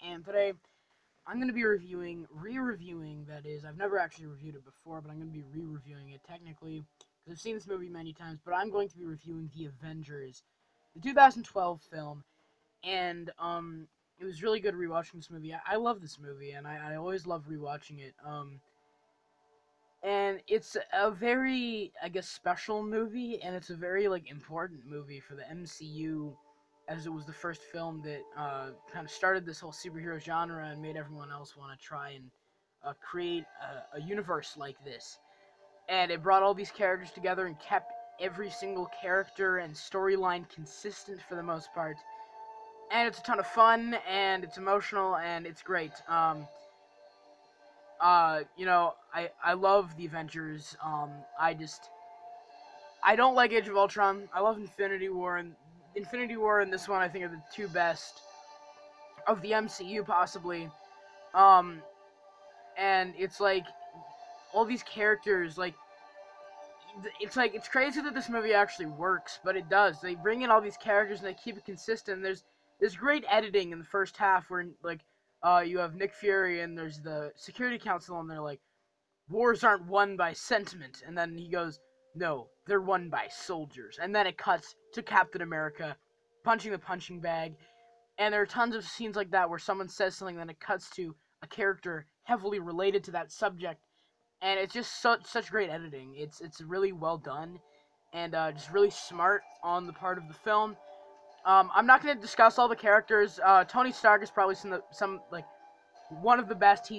and today I'm going to be re-reviewing, that is. I've never actually reviewed it before, but I'm going to be re-reviewing it technically, because I've seen this movie many times, but I'm going to be reviewing The Avengers, the 2012 film, and, it was really good rewatching this movie. I love this movie, and I always love rewatching it, and it's a very, I guess, special movie, and it's a very, like, important movie for the MCU, as it was the first film that kind of started this whole superhero genre and made everyone else want to try and create a universe like this. And it brought all these characters together and kept every single character and storyline consistent for the most part. And it's a ton of fun, and it's emotional, and it's great. I love the Avengers. I don't like Age of Ultron. I love Infinity War, and this one I think are the two best of the MCU possibly. Um, and it's like all these characters, like it's crazy that this movie actually works, but it does. They bring in all these characters and they keep it consistent. There's great editing in the first half where you have Nick Fury and there's the Security Council and they're like, wars aren't won by sentiment, and then he goes, no, they're won by soldiers, and then it cuts to Captain America punching the punching bag, and there are tons of scenes like that where someone says something, then it cuts to a character heavily related to that subject, and it's just such great editing. It's really well done, and just really smart on the part of the film. I'm not going to discuss all the characters. Tony Stark is probably one of the best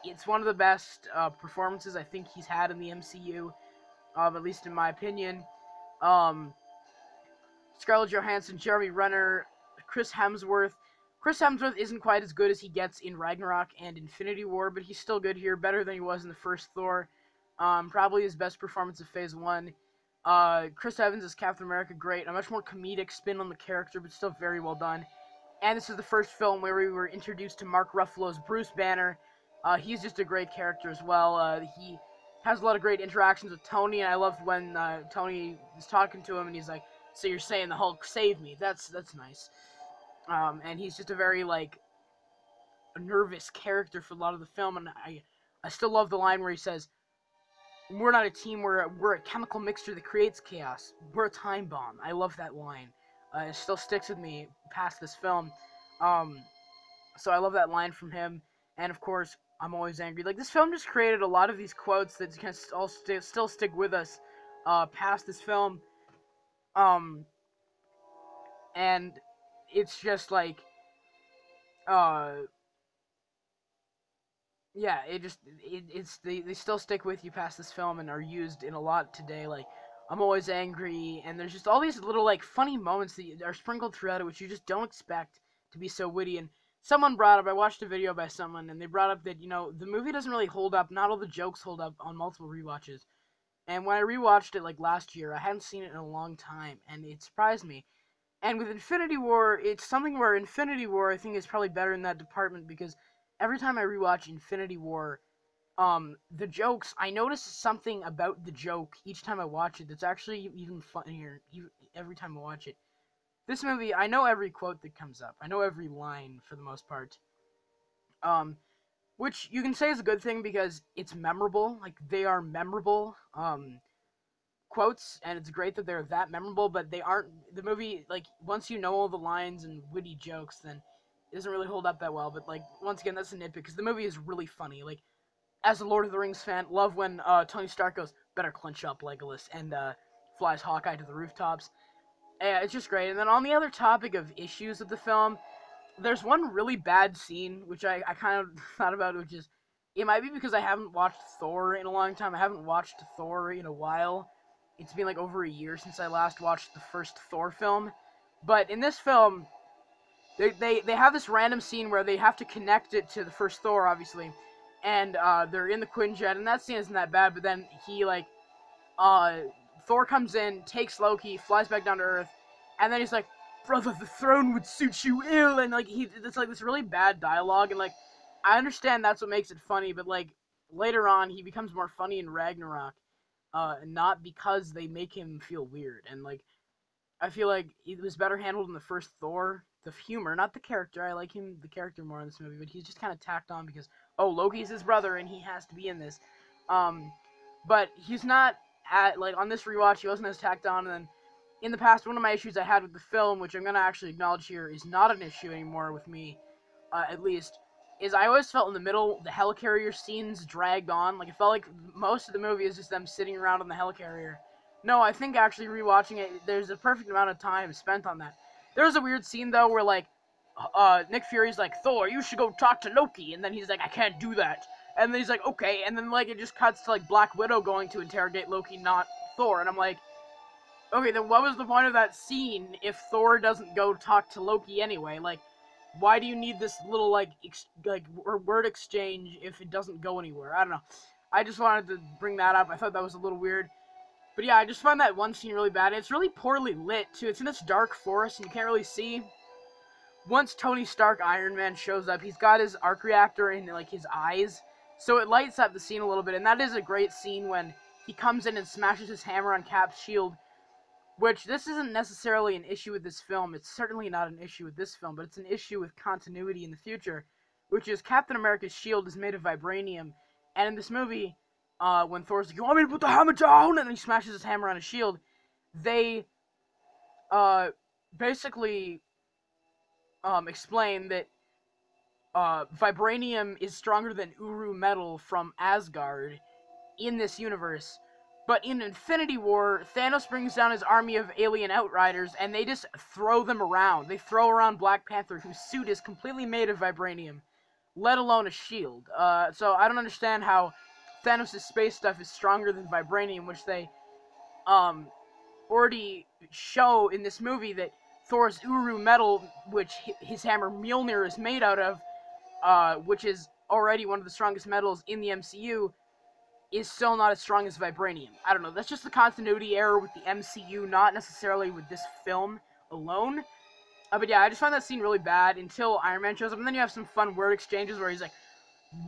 it's one of the best performances I think he's had in the MCU, at least in my opinion. Um, Scarlett Johansson, Jeremy Renner, Chris Hemsworth. Chris Hemsworth isn't quite as good as he gets in Ragnarok and Infinity War, but he's still good here, better than he was in the first Thor. Probably his best performance of Phase 1. Chris Evans as Captain America, great. A much more comedic spin on the character, but still very well done. And this is the first film where we were introduced to Mark Ruffalo's Bruce Banner. He's just a great character as well. He has a lot of great interactions with Tony, and I love when Tony is talking to him, and he's like, "So you're saying the Hulk saved me?" That's nice. And he's just a very a nervous character for a lot of the film, and I still love the line where he says, "We're not a team. We're a chemical mixture that creates chaos. We're a time bomb." I love that line. It still sticks with me past this film. So I love that line from him, and of course, I'm always angry. Like, this film just created a lot of these quotes that can still stick with us past this film. Um, and it's just uh, yeah, they still stick with you past this film and are used in a lot today. Like, I'm always angry, and there's just all these little funny moments that are sprinkled throughout it, which you just don't expect to be so witty. And someone brought up, I watched a video by someone, and they brought up that the movie doesn't really hold up. Not all the jokes hold up on multiple rewatches. And when I rewatched it last year, I hadn't seen it in a long time, and it surprised me. And with Infinity War, it's something where Infinity War I think is probably better in that department, because every time I rewatch Infinity War, the jokes, I notice something about the joke each time I watch it that's actually even funnier every time I watch it. This movie, I know every quote that comes up. I know every line for the most part. Um, which you can say is a good thing because it's memorable. Like, they are memorable quotes, and it's great that they're that memorable, but they aren't, the movie, once you know all the lines and witty jokes, then it doesn't really hold up that well. But, once again, that's a nitpick, because the movie is really funny. As a Lord of the Rings fan, love when Tony Stark goes, "Better clench up, Legolas," and flies Hawkeye to the rooftops. Yeah, it's just great. And then on the other topic of issues of the film, there's one really bad scene, which I kind of thought about, which is, it might be because I haven't watched Thor in a long time. I haven't watched Thor in a while. It's been over a year since I last watched the first Thor film. But in this film, they have this random scene where they have to connect it to the first Thor, obviously. And they're in the Quinjet, and that scene isn't that bad, but then Thor comes in, takes Loki, flies back down to Earth, and then he's like, "Brother, the throne would suit you ill," and it's this really bad dialogue, and I understand that's what makes it funny, but later on he becomes more funny in Ragnarok, not because they make him feel weird, and I feel like it was better handled in the first Thor, the humor, not the character. I like the character more in this movie, but he's just kind of tacked on because, oh, Loki's his brother and he has to be in this. But he's not on this rewatch, he wasn't as tacked on. And then in the past, one of my issues I had with the film, which I'm gonna actually acknowledge here, is not an issue anymore with me, at least, is I always felt in the middle the helicarrier scenes dragged on. Like, it felt like most of the movie is just them sitting around on the helicarrier. No, I think actually rewatching it, there's a perfect amount of time spent on that. There was a weird scene though where Nick Fury's like, Thor, you should go talk to Loki, and then he's like, I can't do that. And then he's like, okay, and then it just cuts to Black Widow going to interrogate Loki, not Thor, and I'm like, okay, then what was the point of that scene if Thor doesn't go talk to Loki anyway? Why do you need this little word exchange if it doesn't go anywhere? I don't know. I just wanted to bring that up. I thought that was a little weird. But yeah, I just find that one scene really bad. It's really poorly lit, too. It's in this dark forest, and you can't really see. Once Tony Stark Iron Man shows up, he's got his arc reactor in, his eyes. So it lights up the scene a little bit, and that is a great scene when he comes in and smashes his hammer on Cap's shield. Which, this isn't necessarily an issue with this film. It's certainly not an issue with this film, but it's an issue with continuity in the future. Which is, Captain America's shield is made of vibranium. And in this movie, when Thor's like, you want me to put the hammer down? And then he smashes his hammer on his shield. They, basically, explain that, vibranium is stronger than Uru metal from Asgard in this universe. But in Infinity War, Thanos brings down his army of alien outriders, and they just throw them around. They throw around Black Panther, whose suit is completely made of vibranium, let alone a shield. So I don't understand how Thanos' space stuff is stronger than vibranium, which they already show in this movie that Thor's Uru metal, which his hammer Mjolnir is made out of, which is already one of the strongest metals in the MCU, is still not as strong as vibranium. I don't know, that's just the continuity error with the MCU, not necessarily with this film alone. But yeah, I just find that scene really bad until Iron Man shows up, and then you have some fun word exchanges where he's like,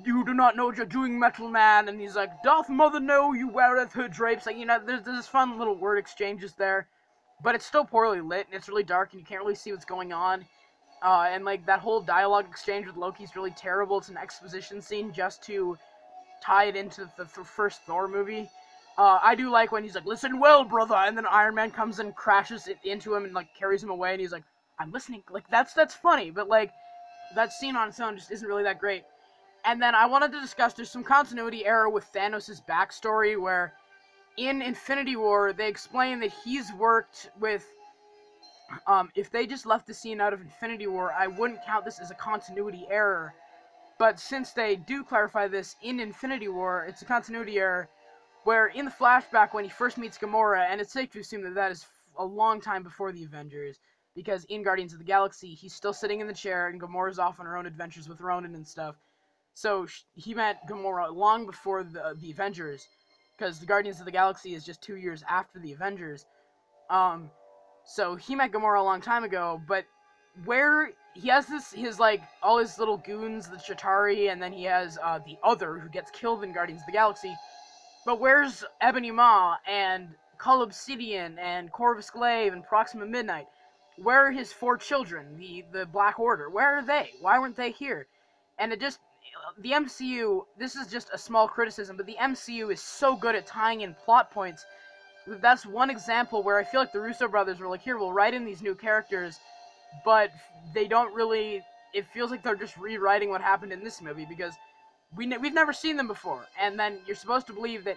you do not know what you're doing, Metal Man, and he's like, doth mother know you weareth her drapes? There's this fun little word exchanges there, but it's still poorly lit, and it's really dark, and you can't really see what's going on. And that whole dialogue exchange with Loki's really terrible. It's an exposition scene just to tie it into the first Thor movie. I do like when he's like, listen well, brother, and then Iron Man comes and crashes into him and carries him away, and he's like, I'm listening. That's funny, but that scene on its own just isn't really that great. And then I wanted to discuss, there's some continuity error with Thanos' backstory, where in Infinity War, they explain that he's worked with, if they just left the scene out of Infinity War, I wouldn't count this as a continuity error. But since they do clarify this in Infinity War, it's a continuity error, where in the flashback when he first meets Gamora, and it's safe to assume that that is a long time before the Avengers, because in Guardians of the Galaxy, he's still sitting in the chair, and Gamora's off on her own adventures with Ronan and stuff. So he met Gamora long before the Avengers, because the Guardians of the Galaxy is just 2 years after the Avengers. So he met Gamora a long time ago, but where he has all his little goons, the Chitauri, and then he has the Other, who gets killed in Guardians of the Galaxy. But where's Ebony Maw and Cull Obsidian and Corvus Glaive and Proxima Midnight? Where are his 4 children, the Black Order? Where are they? Why weren't they here? And the MCU, this is just a small criticism, but the MCU is so good at tying in plot points. That's one example where I feel like the Russo brothers were like, here, we'll write in these new characters, but they don't really, it feels like they're just rewriting what happened in this movie, because we've never seen them before, and then you're supposed to believe that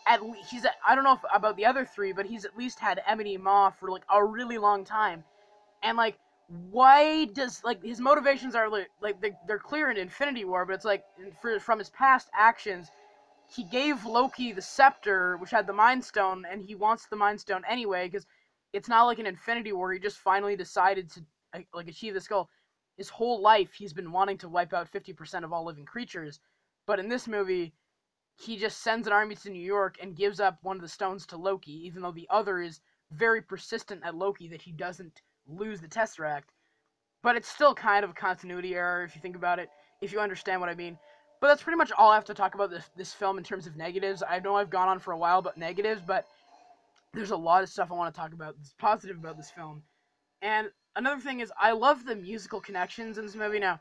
I don't know about the other 3, but he's at least had Ebony Maw for a really long time, and why does, his motivations are they're clear in Infinity War, but it's from his past actions, he gave Loki the scepter, which had the Mind Stone, and he wants the Mind Stone anyway, because it's not like in Infinity War, he just finally decided to achieve this goal. His whole life, he's been wanting to wipe out 50% of all living creatures, but in this movie, he just sends an army to New York and gives up one of the stones to Loki, even though the Other is very persistent at Loki that he doesn't lose the Tesseract. But it's still kind of a continuity error if you think about it, if you understand what I mean. But that's pretty much all I have to talk about this film in terms of negatives. I know I've gone on for a while about negatives, but there's a lot of stuff I want to talk about that's positive about this film. And another thing is I love the musical connections in this movie. Now,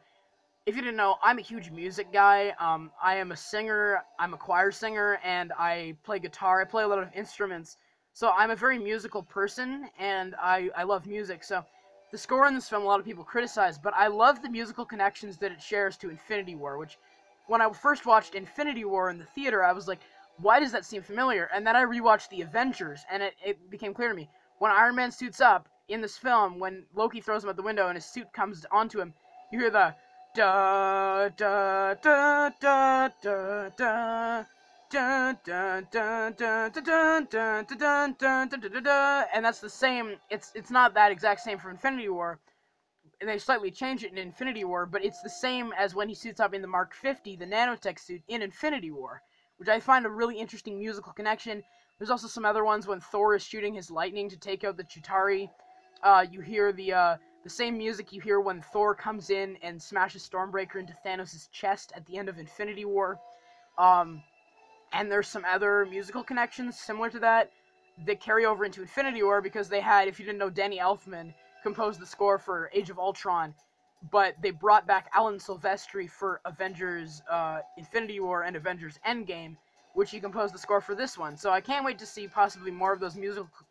if you didn't know, I'm a huge music guy. I am a singer. I'm a choir singer, and I play guitar. I play a lot of instruments. So I'm a very musical person, and I love music. So the score in this film, a lot of people criticize, but I love the musical connections that it shares to Infinity War, which when I first watched Infinity War in the theater, I was like, why does that seem familiar? And then I rewatched the Avengers, and it became clear to me. When Iron Man suits up in this film, when Loki throws him out the window and his suit comes onto him, you hear the da da da da da da. Dun, dun, dun, dun, dun, dun, dun, dun, dun, dun, dun, dun, and that's the same. It's not that exact same from Infinity War, and they slightly change it in Infinity War, but it's the same as when he suits up in the Mark 50, the nanotech suit in Infinity War, which I find a really interesting musical connection. There's also some other ones when Thor is shooting his lightning to take out the Chitauri. You hear the same music you hear when Thor comes in and smashes Stormbreaker into Thanos' chest at the end of Infinity War. And there's some other musical connections similar to that carry over into Infinity War, because they had, if you didn't know, Danny Elfman composed the score for Age of Ultron, but they brought back Alan Silvestri for Avengers Infinity War and Avengers Endgame, which he composed the score for this one. So I can't wait to see possibly more of those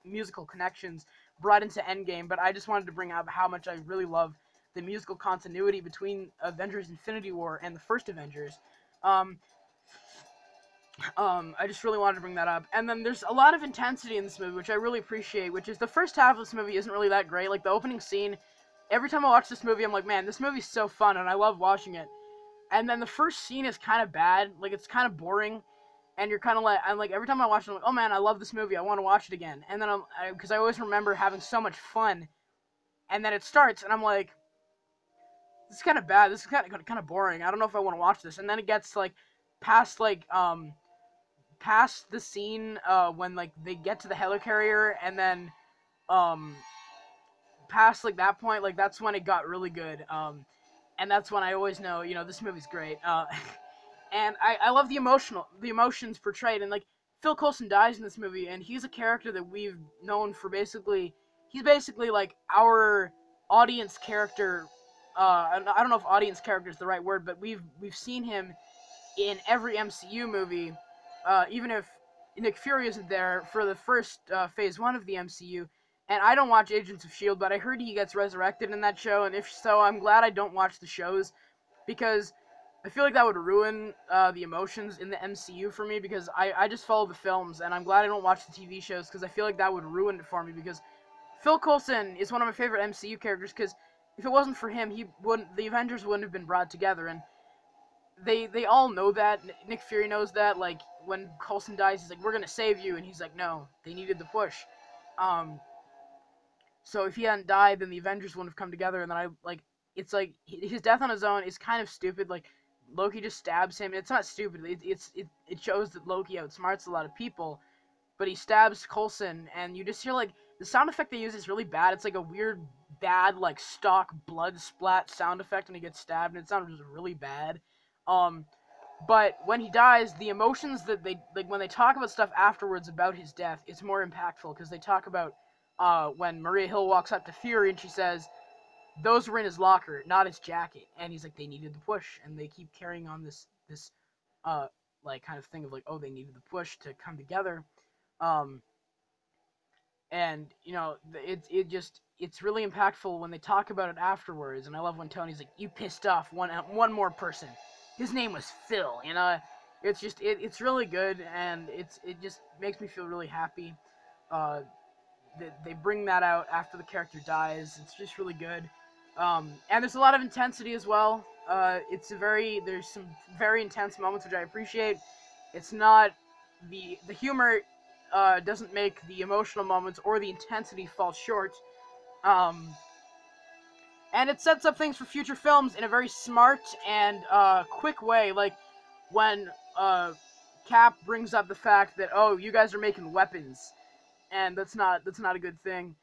musical connections brought into Endgame, but I just wanted to bring up how much I really love the musical continuity between Avengers Infinity War and the first Avengers. I just really wanted to bring that up. And then there's a lot of intensity in this movie, which I really appreciate, which is the first half of this movie isn't really that great. Like, the opening scene, every time I watch this movie, I'm like, man, this movie's so fun, and I love watching it. And then the first scene is kind of bad. Like, it's kind of boring, and you're kind of like, I'm like, every time I watch it, I'm like, oh man, I love this movie, I want to watch it again. And then because I always remember having so much fun, and then it starts, and I'm like, this is kind of bad, this is kind of boring, I don't know if I want to watch this. And then it gets, like, past, like, past the scene when like they get to the helicarrier, and then past like that point, like that's when it got really good, and that's when I always know, this movie's great. And I love the emotions portrayed, and like Phil Coulson dies in this movie, and he's a character that we've known for he's basically like our audience character. I don't know if audience character is the right word, but we've seen him in every MCU movie, even if Nick Fury isn't there for the first phase 1 of the MCU. And I don't watch Agents of S.H.I.E.L.D., but I heard he gets resurrected in that show, and if so, I'm glad I don't watch the shows, because I feel like that would ruin the emotions in the MCU for me, because I just follow the films, and I'm glad I don't watch the TV shows, because I feel like that would ruin it for me, because Phil Coulson is one of my favorite MCU characters, because if it wasn't for him, the Avengers wouldn't have been brought together, and they all know that. Nick Fury knows that. Like, when Coulson dies, he's like, we're gonna save you, and he's like, no, they needed the push. So if he hadn't died, then the Avengers wouldn't have come together, and then it's like, his death on his own is kind of stupid. Like, Loki just stabs him. It's not stupid. It shows that Loki outsmarts a lot of people, but he stabs Coulson, and you just hear, like, the sound effect they use is really bad. It's like a weird, bad, like, stock blood splat sound effect when he gets stabbed, and it sounds really bad. But when he dies, the emotions that like, when they talk about stuff afterwards about his death, it's more impactful, because they talk about when Maria Hill walks up to Fury and she says, those were in his locker, not his jacket. And he's like, they needed the push, and they keep carrying on this like, kind of thing of like, oh, they needed the push to come together. And it's really impactful when they talk about it afterwards. And I love when Tony's like, you pissed off one more person. His name was Phil. It's just it's really good, and it just makes me feel really happy. They bring that out after the character dies. It's just really good. And there's a lot of intensity as well. There's some very intense moments which I appreciate. It's not the humor doesn't make the emotional moments or the intensity fall short. And it sets up things for future films in a very smart and quick way. Like when Cap brings up the fact that, oh, you guys are making weapons, and that's not a good thing.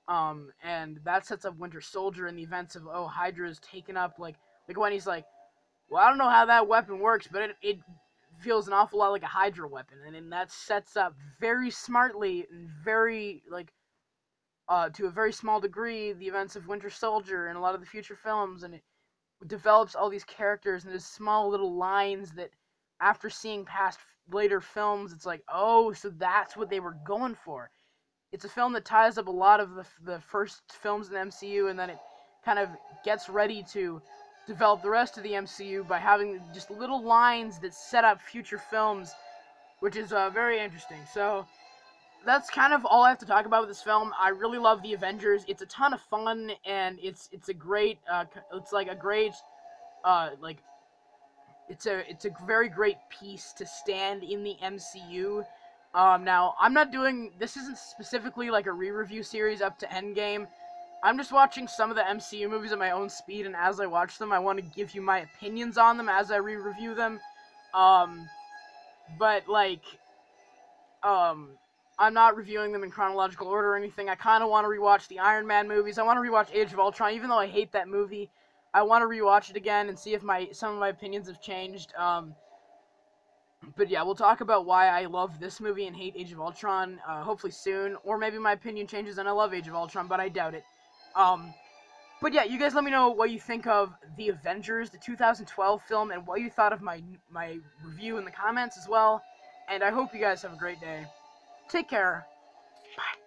And that sets up Winter Soldier in the events of, oh, Hydra's taken up, like when he's like, well, I don't know how that weapon works, but it feels an awful lot like a Hydra weapon, and then that sets up very smartly and very, like, to a very small degree, the events of Winter Soldier and a lot of the future films, and it develops all these characters and there's small little lines that, after seeing past later films, it's like, oh, so that's what they were going for. It's a film that ties up a lot of the first films in the MCU, and then it kind of gets ready to develop the rest of the MCU by having just little lines that set up future films, which is very interesting. So that's kind of all I have to talk about with this film. I really love the Avengers. It's a ton of fun, and it's a great it's like a great like it's a very great piece to stand in the MCU. Now I'm not doing this isn't specifically like a re-review series up to Endgame. I'm just watching some of the MCU movies at my own speed, and as I watch them, I want to give you my opinions on them as I re-review them. Um, but like um, I'm not reviewing them in chronological order or anything. I kind of want to rewatch the Iron Man movies. I want to rewatch Age of Ultron, even though I hate that movie. I want to rewatch it again and see if some of my opinions have changed. But yeah, we'll talk about why I love this movie and hate Age of Ultron, hopefully soon. Or maybe my opinion changes and I love Age of Ultron, but I doubt it. But yeah, you guys let me know what you think of The Avengers, the 2012 film, and what you thought of my review in the comments as well. And I hope you guys have a great day. Take care. Bye.